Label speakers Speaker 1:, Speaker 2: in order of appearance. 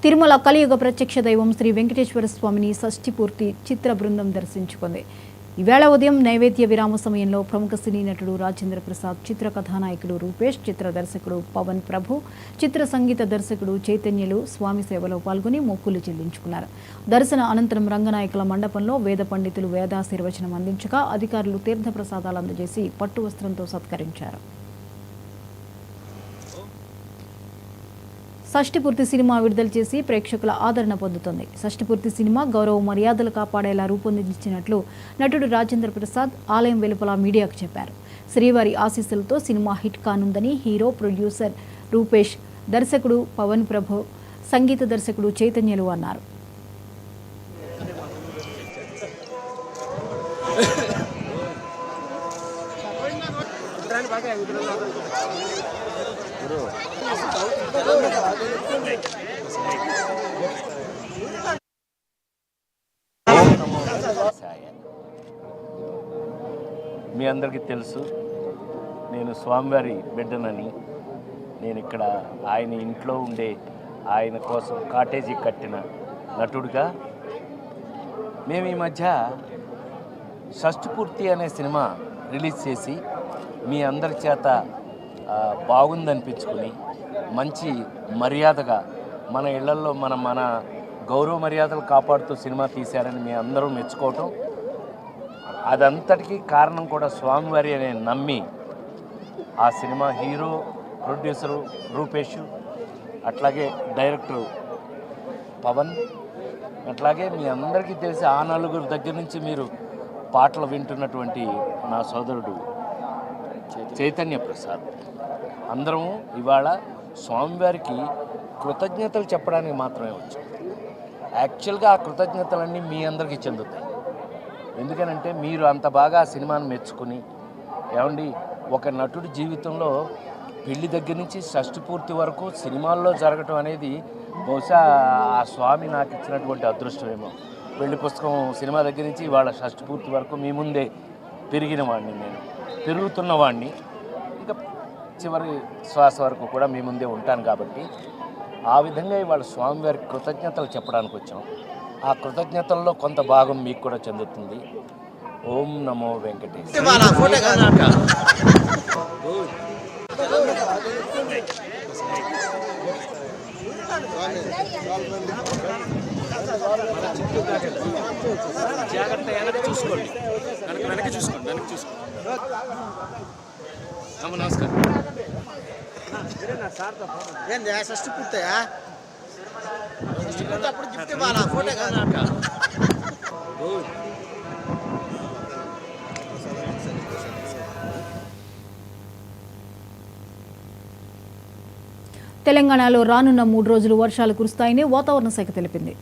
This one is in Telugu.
Speaker 1: తిరుమల కలియుగ ప్రత్యక్ష దైవం శ్రీ వెంకటేశ్వర స్వామిని షష్ఠి పూర్తి చిత్ర బృందం దర్శించుకుంది. ఈవేళ ఉదయం నైవేద్య విరామ సమయంలో ప్రముఖ సినీ నటుడు రాజేంద్ర ప్రసాద్, చిత్ర కథానాయకుడు రూపేష్, చిత్ర దర్శకుడు పవన్ ప్రభు, చిత్ర సంగీత దర్శకుడు చైతన్యలు స్వామి సేవలో పాల్గొని మొక్కులు చెల్లించుకున్నారు. దర్శన అనంతరం రంగనాయకుల మండపంలో వేద పండితులు వేదాశీర్వచనం అందించగా అధికారులు తీర్థ ప్రసాదాలు అందజేసి పట్టు వస్త్రంతో సత్కరించారు. షష్ఠిపూర్తి సినిమా విడుదల చేసి ప్రేక్షకుల ఆదరణ పొందుతోంది. షష్ఠిపూర్తి సినిమా గౌరవ మర్యాదలు కాపాడేలా రూపొందించినట్లు నటుడు రాజేంద్ర ప్రసాద్ ఆలయం వెలుపల మీడియాకు చెప్పారు. శ్రీవారి ఆశీస్సులతో సినిమా హిట్ కానుందని హీరో, ప్రొడ్యూసర్ రూపేష్, దర్శకుడు పవన్ ప్రభు, సంగీత దర్శకుడు చైతన్యలు అన్నారు.
Speaker 2: మీ అందరికీ తెలుసు, నేను స్వామివారి బిడ్డనని. నేను ఇక్కడ ఆయన ఇంట్లో ఉండే ఆయన కోసం కాటేజీ కట్టిన నటుడిగా మేము ఈ మధ్య షష్ఠిపూర్తి అనే సినిమా రిలీజ్ చేసి మీ అందరి చేత బాగుందనిపించుకుని మంచి మర్యాదగా మన ఇళ్లల్లో మన గౌరవ మర్యాదలు కాపాడుతూ సినిమా తీశారని మీ అందరూ మెచ్చుకోవటం, అదంతటికీ కారణం కూడా స్వామివారి అనే నమ్మి ఆ సినిమా హీరో, ప్రొడ్యూసరు రూపేష్, అట్లాగే డైరెక్టరు పవన్, అట్లాగే మీ అందరికీ తెలిసి ఆ నలుగురు దగ్గర నుంచి మీరు పాటలు వింటున్నటువంటి నా సోదరుడు చైతన్య ప్రసాద్, అందరము ఇవాళ స్వామివారికి కృతజ్ఞతలు చెప్పడానికి మాత్రమే వచ్చాం. యాక్చువల్గా ఆ కృతజ్ఞతలన్నీ మీ అందరికీ చెందుతాయి. ఎందుకనంటే మీరు అంత బాగా ఆ సినిమాను మెచ్చుకుని, ఏమండి ఒక నటుడి జీవితంలో పెళ్లి దగ్గర నుంచి షష్ఠిపూర్తి వరకు సినిమాల్లో జరగటం అనేది బహుశా ఆ స్వామి నాకు ఇచ్చినటువంటి అదృష్టమేమో. పెళ్లి పుస్తకం సినిమా దగ్గర నుంచి ఇవాళ షష్ఠిపూర్తి వరకు మీ ముందే పెరిగిన వాడిని, నేను పెరుగుతున్న వాడిని, ఇంకా చివరి శ్వాస వరకు కూడా మీ ముందే ఉంటాను. కాబట్టి ఆ విధంగా ఇవాళ స్వామివారికి కృతజ్ఞతలు చెప్పడానికి వచ్చాం. ఆ కృతజ్ఞతల్లో కొంత భాగం మీకు కూడా చెందుతుంది. ఓం నమో వెంకటేశ్.
Speaker 3: జాగ్రత్త, వెనక్కి చూసుకోండి, వెనక్కి చూసుకోండి. నమస్కారం.
Speaker 4: ఏంది షష్ఠి పూర్తయా? అప్పుడు గిఫ్ట్ ఇవ్వాలా? ఫోటో కాదు.
Speaker 1: తెలంగాణలో రానున్న 3 రోజులు వర్షాలు కురుస్తాయని వాతావరణ శాఖ తెలిపింది.